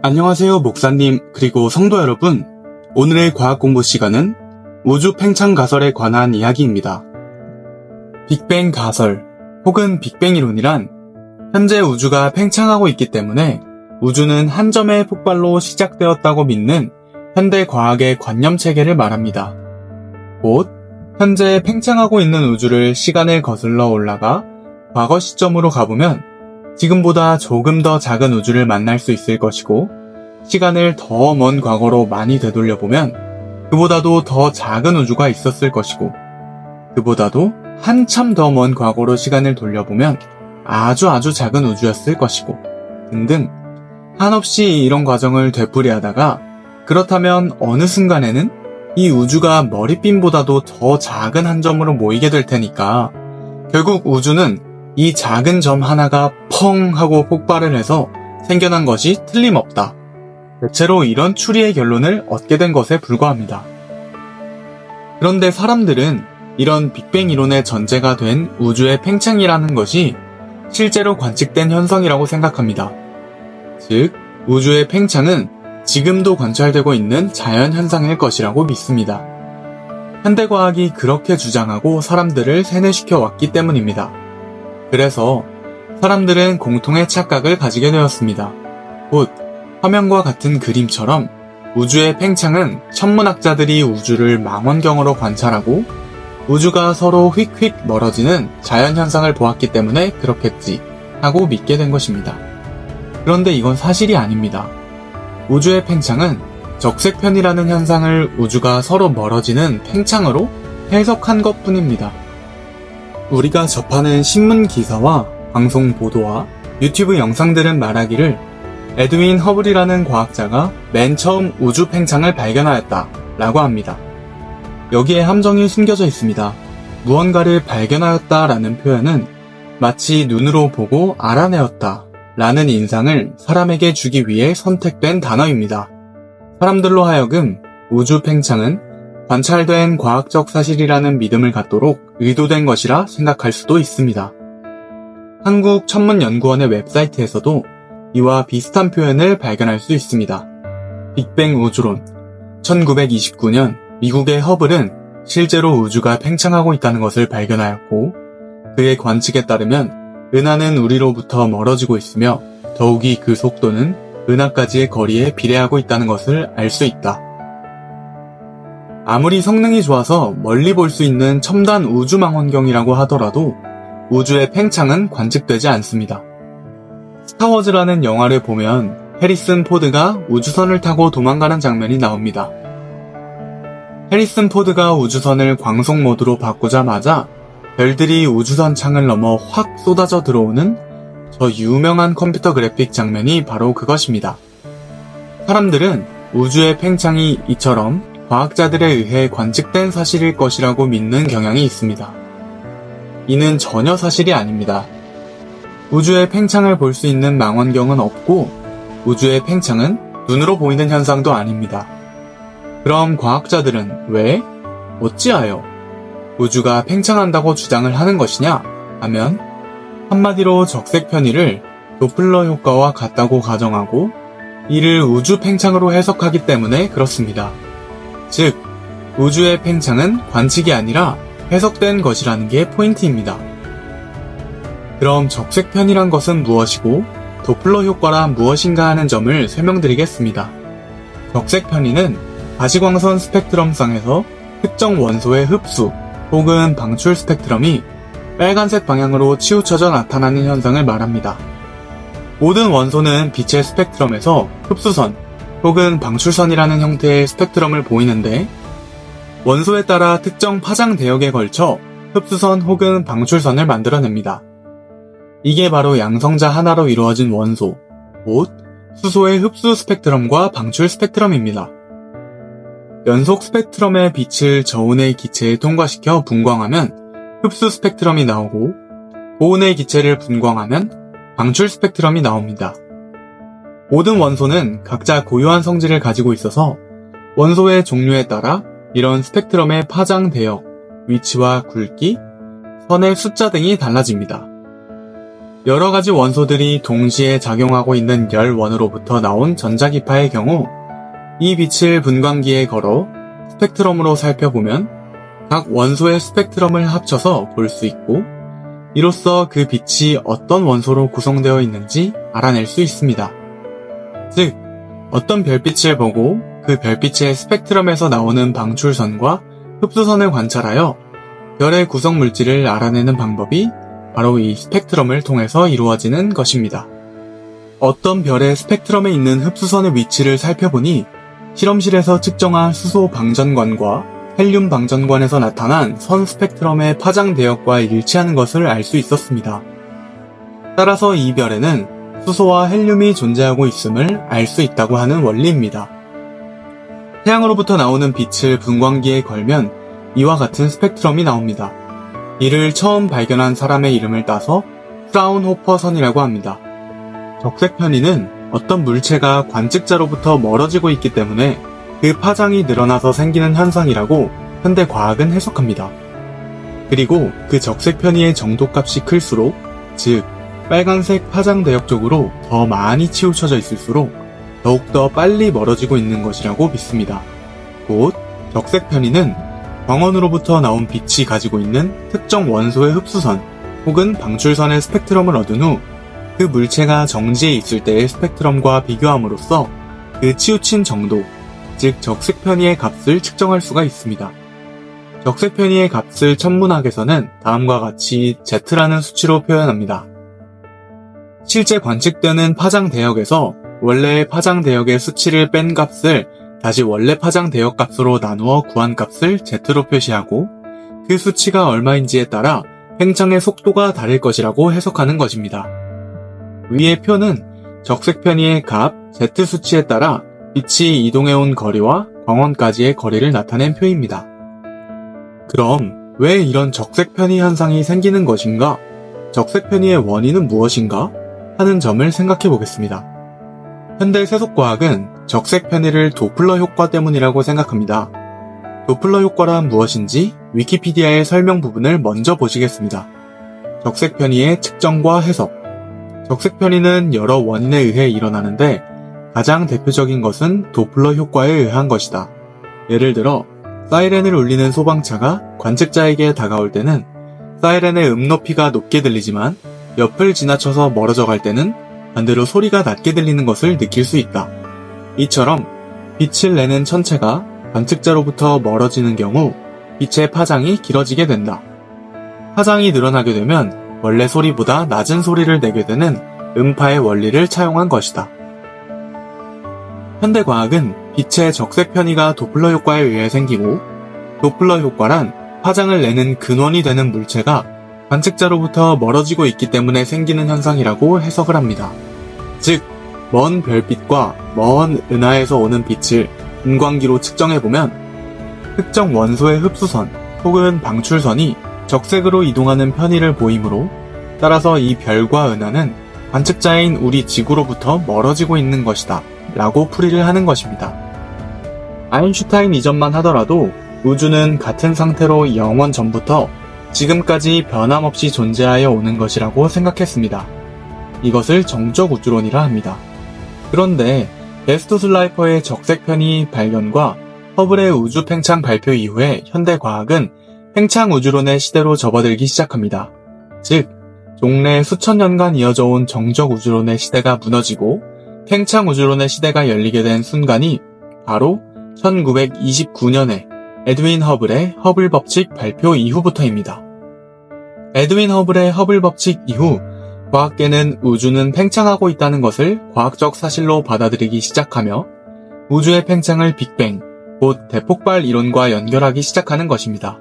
안녕하세요 목사님 그리고 성도 여러분. 오늘의 과학 공부 시간은 우주 팽창 가설에 관한 이야기입니다. 빅뱅 가설 혹은 빅뱅 이론이란 현재 우주가 팽창하고 있기 때문에 우주는 한 점의 폭발로 시작되었다고 믿는 현대 과학의 관념 체계를 말합니다. 곧 현재 팽창하고 있는 우주를 시간을 거슬러 올라가 과거 시점으로 가보면 지금보다 조금 더 작은 우주를 만날 수 있을 것이고, 시간을 더 먼 과거로 많이 되돌려보면 그보다도 더 작은 우주가 있었을 것이고, 그보다도 한참 더 먼 과거로 시간을 돌려보면 아주 작은 우주였을 것이고 등등, 한없이 이런 과정을 되풀이하다가 그렇다면 어느 순간에는 이 우주가 머리핀보다도 더 작은 한 점으로 모이게 될 테니까 결국 우주는 이 작은 점 하나가 펑 하고 폭발을 해서 생겨난 것이 틀림없다. 대체로 이런 추리의 결론을 얻게 된 것에 불과합니다. 그런데 사람들은 이런 빅뱅 이론의 전제가 된 우주의 팽창이라는 것이 실제로 관측된 현상이라고 생각합니다. 즉, 우주의 팽창은 지금도 관찰되고 있는 자연현상일 것이라고 믿습니다. 현대과학이 그렇게 주장하고 사람들을 세뇌시켜 왔기 때문입니다. 그래서 사람들은 공통의 착각을 가지게 되었습니다. 곧 화면과 같은 그림처럼 우주의 팽창은 천문학자들이 우주를 망원경으로 관찰하고 우주가 서로 휙휙 멀어지는 자연현상을 보았기 때문에 그렇겠지 하고 믿게 된 것입니다. 그런데 이건 사실이 아닙니다. 우주의 팽창은 적색편이라는 현상을 우주가 서로 멀어지는 팽창으로 해석한 것뿐입니다. 우리가 접하는 신문 기사와 방송 보도와 유튜브 영상들은 말하기를 에드윈 허블이라는 과학자가 맨 처음 우주 팽창을 발견하였다 라고 합니다. 여기에 함정이 숨겨져 있습니다. 무언가를 발견하였다 라는 표현은 마치 눈으로 보고 알아내었다 라는 인상을 사람에게 주기 위해 선택된 단어입니다. 사람들로 하여금 우주 팽창은 관찰된 과학적 사실이라는 믿음을 갖도록 의도된 것이라 생각할 수도 있습니다. 한국천문연구원의 웹사이트에서도 이와 비슷한 표현을 발견할 수 있습니다. 빅뱅 우주론. 1929년 미국의 허블은 실제로 우주가 팽창하고 있다는 것을 발견하였고, 그의 관측에 따르면 은하는 우리로부터 멀어지고 있으며 더욱이 그 속도는 은하까지의 거리에 비례하고 있다는 것을 알 수 있다. 아무리 성능이 좋아서 멀리 볼 수 있는 첨단 우주망원경이라고 하더라도 우주의 팽창은 관측되지 않습니다. 스타워즈라는 영화를 보면 해리슨 포드가 우주선을 타고 도망가는 장면이 나옵니다. 해리슨 포드가 우주선을 광속 모드로 바꾸자마자 별들이 우주선 창을 넘어 확 쏟아져 들어오는 저 유명한 컴퓨터 그래픽 장면이 바로 그것입니다. 사람들은 우주의 팽창이 이처럼 과학자들에 의해 관측된 사실일 것이라고 믿는 경향이 있습니다. 이는 전혀 사실이 아닙니다. 우주의 팽창을 볼 수 있는 망원경은 없고 우주의 팽창은 눈으로 보이는 현상도 아닙니다. 그럼 과학자들은 왜? 어찌하여 우주가 팽창한다고 주장을 하는 것이냐 하면, 한마디로 적색 편의를 도플러 효과와 같다고 가정하고 이를 우주 팽창으로 해석하기 때문에 그렇습니다. 즉, 우주의 팽창은 관측이 아니라 해석된 것이라는 게 포인트입니다. 그럼 적색편이란 것은 무엇이고 도플러 효과란 무엇인가 하는 점을 설명드리겠습니다. 적색편의는 가시광선 스펙트럼상에서 특정 원소의 흡수 혹은 방출 스펙트럼이 빨간색 방향으로 치우쳐져 나타나는 현상을 말합니다. 모든 원소는 빛의 스펙트럼에서 흡수선 혹은 방출선이라는 형태의 스펙트럼을 보이는데, 원소에 따라 특정 파장 대역에 걸쳐 흡수선 혹은 방출선을 만들어냅니다. 이게 바로 양성자 하나로 이루어진 원소, 곧 수소의 흡수 스펙트럼과 방출 스펙트럼입니다. 연속 스펙트럼의 빛을 저온의 기체에 통과시켜 분광하면 흡수 스펙트럼이 나오고, 고온의 기체를 분광하면 방출 스펙트럼이 나옵니다. 모든 원소는 각자 고유한 성질을 가지고 있어서 원소의 종류에 따라 이런 스펙트럼의 파장 대역, 위치와 굵기, 선의 숫자 등이 달라집니다. 여러 가지 원소들이 동시에 작용하고 있는 열원으로부터 나온 전자기파의 경우 이 빛을 분광기에 걸어 스펙트럼으로 살펴보면 각 원소의 스펙트럼을 합쳐서 볼 수 있고 이로써 그 빛이 어떤 원소로 구성되어 있는지 알아낼 수 있습니다. 즉, 어떤 별빛을 보고 그 별빛의 스펙트럼에서 나오는 방출선과 흡수선을 관찰하여 별의 구성 물질을 알아내는 방법이 바로 이 스펙트럼을 통해서 이루어지는 것입니다. 어떤 별의 스펙트럼에 있는 흡수선의 위치를 살펴보니 실험실에서 측정한 수소 방전관과 헬륨 방전관에서 나타난 선 스펙트럼의 파장 대역과 일치하는 것을 알 수 있었습니다. 따라서 이 별에는 수소와 헬륨이 존재하고 있음을 알 수 있다고 하는 원리입니다. 태양으로부터 나오는 빛을 분광기에 걸면 이와 같은 스펙트럼이 나옵니다. 이를 처음 발견한 사람의 이름을 따서 프라운호퍼 선이라고 합니다. 적색 편의는 어떤 물체가 관측자로부터 멀어지고 있기 때문에 그 파장이 늘어나서 생기는 현상이라고 현대 과학은 해석합니다. 그리고 그 적색 편의의 정도값이 클수록, 즉 빨간색 파장 대역 쪽으로 더 많이 치우쳐져 있을수록 더욱더 빨리 멀어지고 있는 것이라고 믿습니다. 곧 적색 편의는 광원으로부터 나온 빛이 가지고 있는 특정 원소의 흡수선 혹은 방출선의 스펙트럼을 얻은 후 그 물체가 정지해 있을 때의 스펙트럼과 비교함으로써 그 치우친 정도, 즉 적색 편의의 값을 측정할 수가 있습니다. 적색 편의의 값을 천문학에서는 다음과 같이 Z라는 수치로 표현합니다. 실제 관측되는 파장 대역에서 원래의 파장 대역의 수치를 뺀 값을 다시 원래 파장 대역 값으로 나누어 구한 값을 Z로 표시하고 그 수치가 얼마인지에 따라 팽창의 속도가 다를 것이라고 해석하는 것입니다. 위의 표는 적색 편의의 값 Z 수치에 따라 빛이 이동해온 거리와 광원까지의 거리를 나타낸 표입니다. 그럼 왜 이런 적색 편의 현상이 생기는 것인가? 적색 편의의 원인은 무엇인가? 하는 점을 생각해 보겠습니다. 현대 세속과학은 적색 편의를 도플러 효과 때문이라고 생각합니다. 도플러 효과란 무엇인지 위키피디아의 설명 부분을 먼저 보시겠습니다. 적색 편의의 측정과 해석. 적색 편의는 여러 원인에 의해 일어나는데 가장 대표적인 것은 도플러 효과에 의한 것이다. 예를 들어 사이렌을 울리는 소방차가 관측자에게 다가올 때는 사이렌의 높이가 높게 들리지만 옆을 지나쳐서 멀어져 갈 때는 반대로 소리가 낮게 들리는 것을 느낄 수 있다. 이처럼 빛을 내는 천체가 관측자로부터 멀어지는 경우 빛의 파장이 길어지게 된다. 파장이 늘어나게 되면 원래 소리보다 낮은 소리를 내게 되는 음파의 원리를 차용한 것이다. 현대 과학은 빛의 적색 편의가 도플러 효과에 의해 생기고 도플러 효과란 파장을 내는 근원이 되는 물체가 관측자로부터 멀어지고 있기 때문에 생기는 현상이라고 해석을 합니다. 즉, 먼 별빛과 먼 은하에서 오는 빛을 분광기로 측정해보면 특정 원소의 흡수선 혹은 방출선이 적색으로 이동하는 편의를 보이므로 따라서 이 별과 은하는 관측자인 우리 지구로부터 멀어지고 있는 것이다 라고 풀이를 하는 것입니다. 아인슈타인 이전만 하더라도 우주는 같은 상태로 영원 전부터 지금까지 변함없이 존재하여 오는 것이라고 생각했습니다. 이것을 정적 우주론이라 합니다. 그런데 베스트 슬라이퍼의 적색 편의 발견과 허블의 우주 팽창 발표 이후에 현대 과학은 팽창 우주론의 시대로 접어들기 시작합니다. 즉, 종래 수천 년간 이어져 온 정적 우주론의 시대가 무너지고 팽창 우주론의 시대가 열리게 된 순간이 바로 1929년에 에드윈 허블의 허블 법칙 발표 이후부터입니다. 에드윈 허블의 허블 법칙 이후 과학계는 우주는 팽창하고 있다는 것을 과학적 사실로 받아들이기 시작하며 우주의 팽창을 빅뱅, 곧 대폭발 이론과 연결하기 시작하는 것입니다.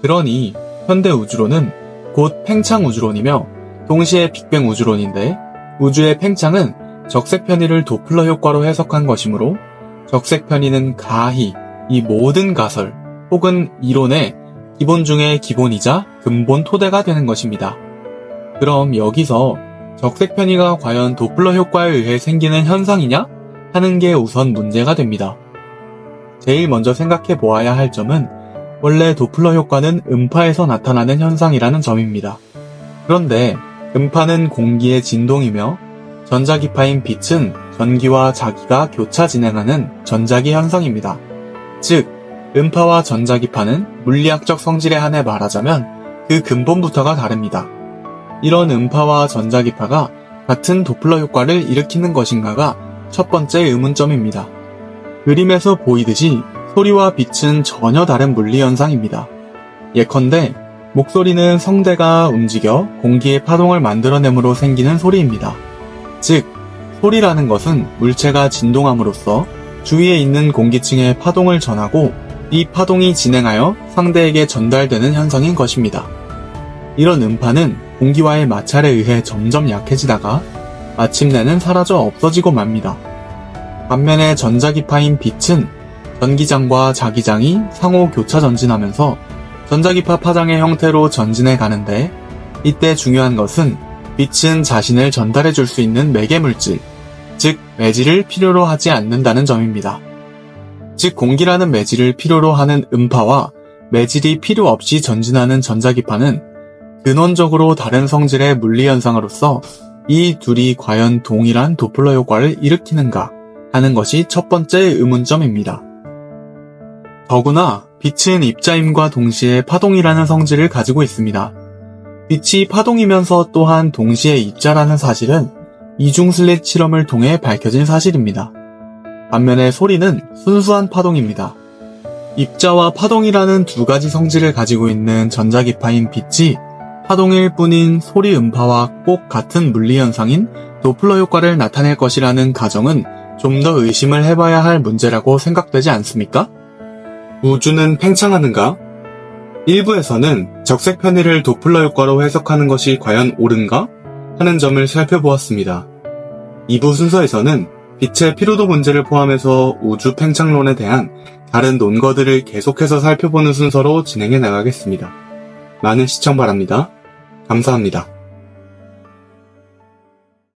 그러니 현대 우주론은 곧 팽창 우주론이며 동시에 빅뱅 우주론인데 우주의 팽창은 적색 편의를 도플러 효과로 해석한 것이므로 적색 편의는 가히 이 모든 가설 혹은 이론의 기본 중의 기본이자 근본 토대가 되는 것입니다. 그럼 여기서 적색 편의가 과연 도플러 효과에 의해 생기는 현상이냐? 하는 게 우선 문제가 됩니다. 제일 먼저 생각해 보아야 할 점은 원래 도플러 효과는 음파에서 나타나는 현상이라는 점입니다. 그런데 음파는 공기의 진동이며 전자기파인 빛은 전기와 자기가 교차 진행하는 전자기 현상입니다. 즉, 음파와 전자기파는 물리학적 성질에 한해 말하자면 그 근본부터가 다릅니다. 이런 음파와 전자기파가 같은 도플러 효과를 일으키는 것인가가 첫 번째 의문점입니다. 그림에서 보이듯이 소리와 빛은 전혀 다른 물리현상입니다. 예컨대 목소리는 성대가 움직여 공기의 파동을 만들어내므로 생기는 소리입니다. 즉, 소리라는 것은 물체가 진동함으로써 주위에 있는 공기층에 파동을 전하고 이 파동이 진행하여 상대에게 전달되는 현상인 것입니다. 이런 음파는 공기와의 마찰에 의해 점점 약해지다가 마침내는 사라져 없어지고 맙니다. 반면에 전자기파인 빛은 전기장과 자기장이 상호 교차 전진하면서 전자기파 파장의 형태로 전진해 가는데, 이때 중요한 것은 빛은 자신을 전달해 줄 수 있는 매개물질, 즉 매질을 필요로 하지 않는다는 점입니다. 즉 공기라는 매질을 필요로 하는 음파와 매질이 필요 없이 전진하는 전자기파는 근원적으로 다른 성질의 물리현상으로서 이 둘이 과연 동일한 도플러 효과를 일으키는가 하는 것이 첫 번째 의문점입니다. 더구나 빛은 입자임과 동시에 파동이라는 성질을 가지고 있습니다. 빛이 파동이면서 또한 동시에 입자라는 사실은 이중 슬릿 실험을 통해 밝혀진 사실입니다. 반면에 소리는 순수한 파동입니다. 입자와 파동이라는 두 가지 성질을 가지고 있는 전자기파인 빛이 파동일 뿐인 소리 음파와 꼭 같은 물리현상인 도플러 효과를 나타낼 것이라는 가정은 좀 더 의심을 해봐야 할 문제라고 생각되지 않습니까? 우주는 팽창하는가? 1부에서는 적색 편의를 도플러 효과로 해석하는 것이 과연 옳은가? 하는 점을 살펴보았습니다. 2부 순서에서는 빛의 피로도 문제를 포함해서 우주 팽창론에 대한 다른 논거들을 계속해서 살펴보는 순서로 진행해 나가겠습니다. 많은 시청 바랍니다. 감사합니다.